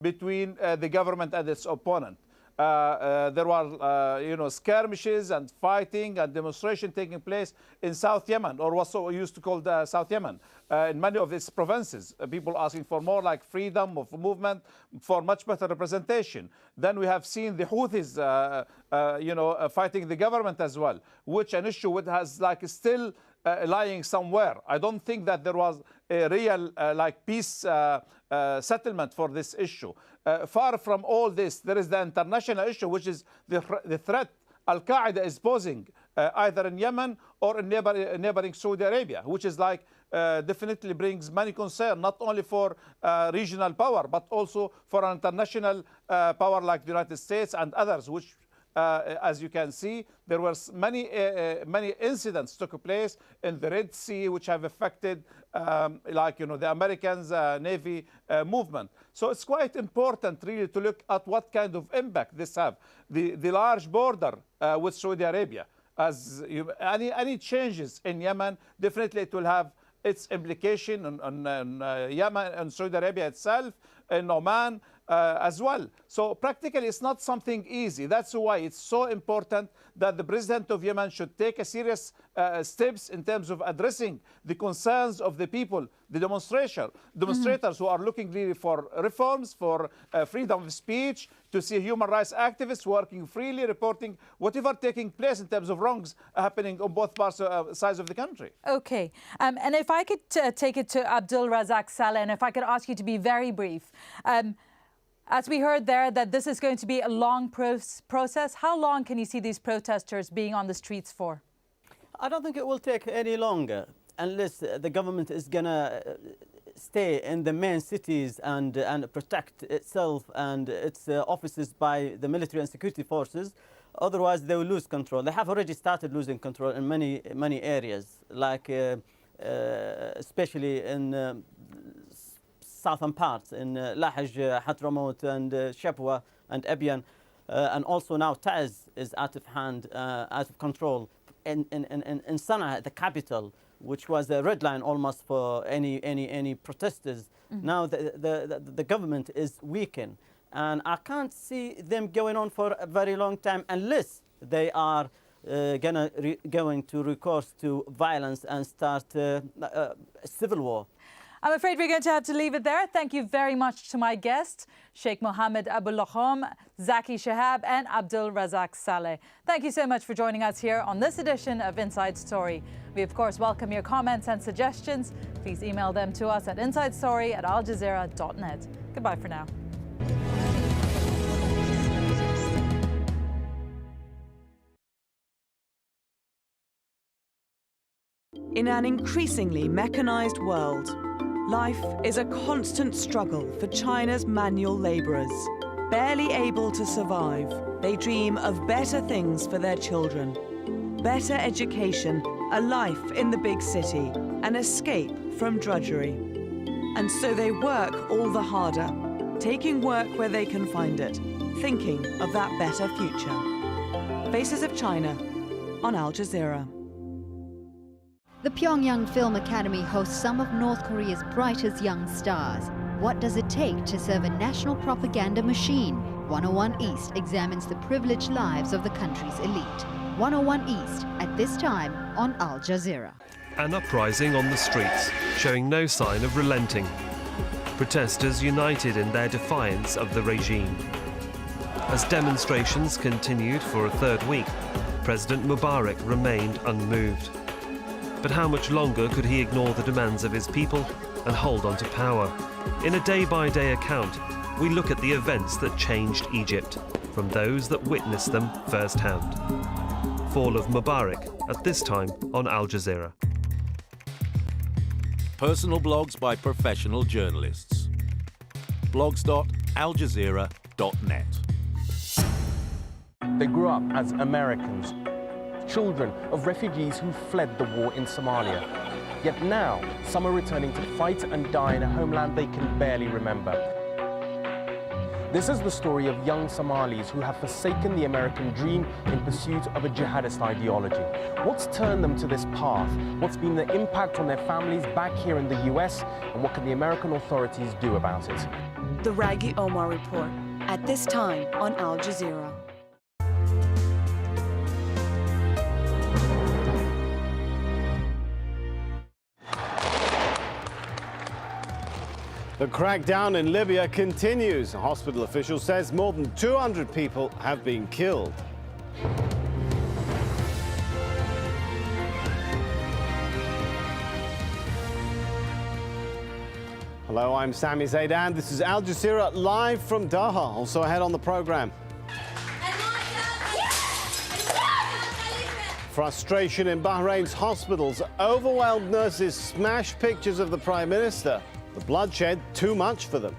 between the government and its opponent. There were, skirmishes and fighting and demonstration taking place in South Yemen, or what we used to call South Yemen, in many of its provinces. People asking for more like freedom of movement, for much better representation. Then we have seen the Houthis, fighting the government as well, which an issue which has like still lying somewhere. I don't think that there was a real peace settlement for this issue. Far from all this, there is the international issue, which is the threat Al-Qaeda is posing either in Yemen or in neighboring Saudi Arabia, which is definitely brings many concern, not only for regional power, but also for an international power like the United States and others, which as you can see, there were many incidents took place in the Red Sea, which have affected, the Americans' Navy movement. So it's quite important, really, to look at what kind of impact this have. The large border with Saudi Arabia, as any changes in Yemen, definitely it will have its implication on Yemen and Saudi Arabia itself, in Oman as well. So practically it's not something easy. That's why it's so important that the president of Yemen should take a serious steps in terms of addressing the concerns of the people, the demonstrators who are looking really for reforms, for freedom of speech, to see human rights activists working freely, reporting whatever taking place in terms of wrongs happening on both sides of the country. Okay. And if I could take it to Abdul Razak Saleh, and if I could ask you to be very brief. As we heard there, that this is going to be a long process. How long can you see these protesters being on the streets for? I don't think it will take any longer unless the government is going to stay in the main cities and protect itself and its offices by the military and security forces. Otherwise, they will lose control. They have already started losing control in many areas, like especially in southern parts, in Lahj, Hadramaut, and Shabwa, and Abyan. And also now Taiz is out of hand, out of control. In Sana'a, the capital, which was a red line almost for any protesters. Now the government is weakened. And I can't see them going on for a very long time unless they are going to recourse to violence and start a civil war. I'm afraid we're going to have to leave it there. Thank you very much to my guests, Sheikh Mohammed Abu Lakhom, Zaki Shahab, and Abdul Razak Saleh. Thank you so much for joining us here on this edition of Inside Story. We, of course, welcome your comments and suggestions. Please email them to us at insidestory@aljazeera.net. Goodbye for now. In an increasingly mechanized world, life is a constant struggle for China's manual laborers. Barely able to survive, they dream of better things for their children. Better education, a life in the big city, an escape from drudgery. And so they work all the harder, taking work where they can find it, thinking of that better future. Faces of China on Al Jazeera. The Pyongyang Film Academy hosts some of North Korea's brightest young stars. What does it take to serve a national propaganda machine? 101 East examines the privileged lives of the country's elite. 101 East, at this time on Al Jazeera. An uprising on the streets, showing no sign of relenting. Protesters united in their defiance of the regime. As demonstrations continued for a third week, President Mubarak remained unmoved. But how much longer could he ignore the demands of his people and hold on to power? In a day-by-day account, we look at the events that changed Egypt, from those that witnessed them firsthand. Fall of Mubarak, at this time on Al Jazeera. Personal blogs by professional journalists. blogs.aljazeera.net. They grew up as Americans, children of refugees who fled the war in Somalia. Yet now, some are returning to fight and die in a homeland they can barely remember. This is the story of young Somalis who have forsaken the American dream in pursuit of a jihadist ideology. What's turned them to this path? What's been the impact on their families back here in the US? And what can the American authorities do about it? The Raghi Omar Report, at this time on Al Jazeera. The crackdown in Libya continues. A hospital official says more than 200 people have been killed. Hello, I'm Sami Zaidan. This is Al Jazeera live from Doha. Also ahead on the program. Frustration in Bahrain's hospitals. Overwhelmed nurses smash pictures of the Prime Minister. The bloodshed too much for them.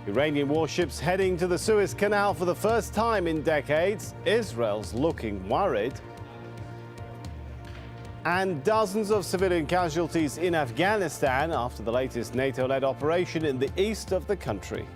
Iranian warships heading to the Suez Canal for the first time in decades. Israel's looking worried. And dozens of civilian casualties in Afghanistan after the latest NATO-led operation in the east of the country.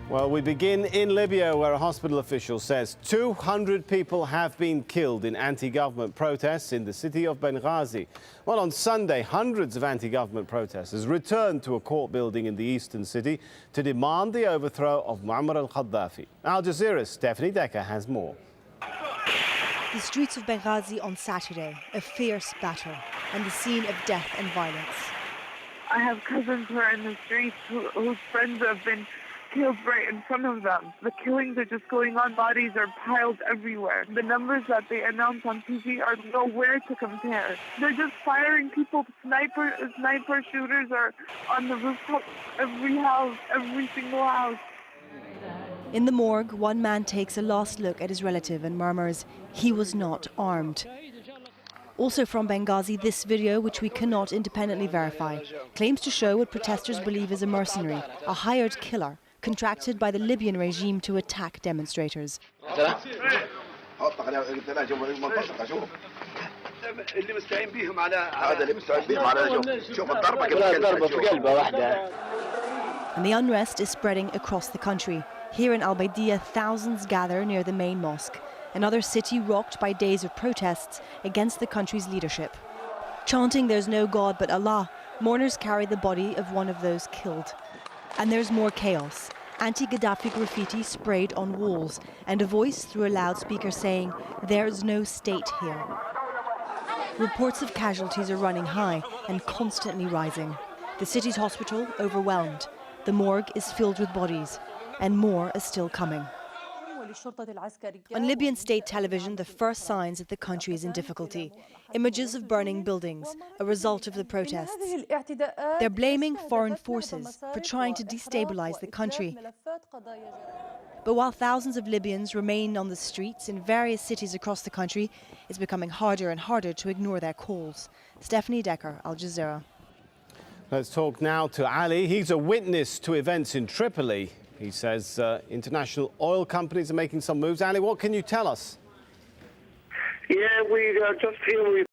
Well, we begin in Libya, where a hospital official says 200 people have been killed in anti-government protests in the city of Benghazi. Well, on Sunday, hundreds of anti-government protesters returned to a court building in the eastern city to demand the overthrow of Muammar al-Gaddafi. Al Jazeera's Stephanie Decker has more. The streets of Benghazi on Saturday, a fierce battle, and the scene of death and violence. I have cousins who are in the streets whose friends have been killed right in front of them. The killings are just going on. Bodies are piled everywhere. The numbers that they announce on TV are nowhere to compare. They're just firing people. Sniper shooters are on the rooftop. Every house, every single house. In the morgue, one man takes a last look at his relative and murmurs, "He was not armed." Also from Benghazi, this video, which we cannot independently verify, claims to show what protesters believe is a mercenary, a hired killer, contracted by the Libyan regime to attack demonstrators. And the unrest is spreading across the country. Here in Al-Baidiyah, thousands gather near the main mosque, another city rocked by days of protests against the country's leadership. Chanting "There's no God but Allah," mourners carry the body of one of those killed. And there's more chaos. Anti-Gaddafi graffiti sprayed on walls, and a voice through a loudspeaker saying, "There's no state here." Reports of casualties are running high and constantly rising. The city's hospital overwhelmed. The morgue is filled with bodies, and more are still coming. On Libyan state television, the first signs that the country is in difficulty. Images of burning buildings, a result of the protests. They're blaming foreign forces for trying to destabilize the country. But while thousands of Libyans remain on the streets in various cities across the country, it's becoming harder and harder to ignore their calls. Stephanie Decker, Al Jazeera. Let's talk now to Ali. He's a witness to events in Tripoli. He says international oil companies are making some moves. Ali, what can you tell us? Yeah, we are just here.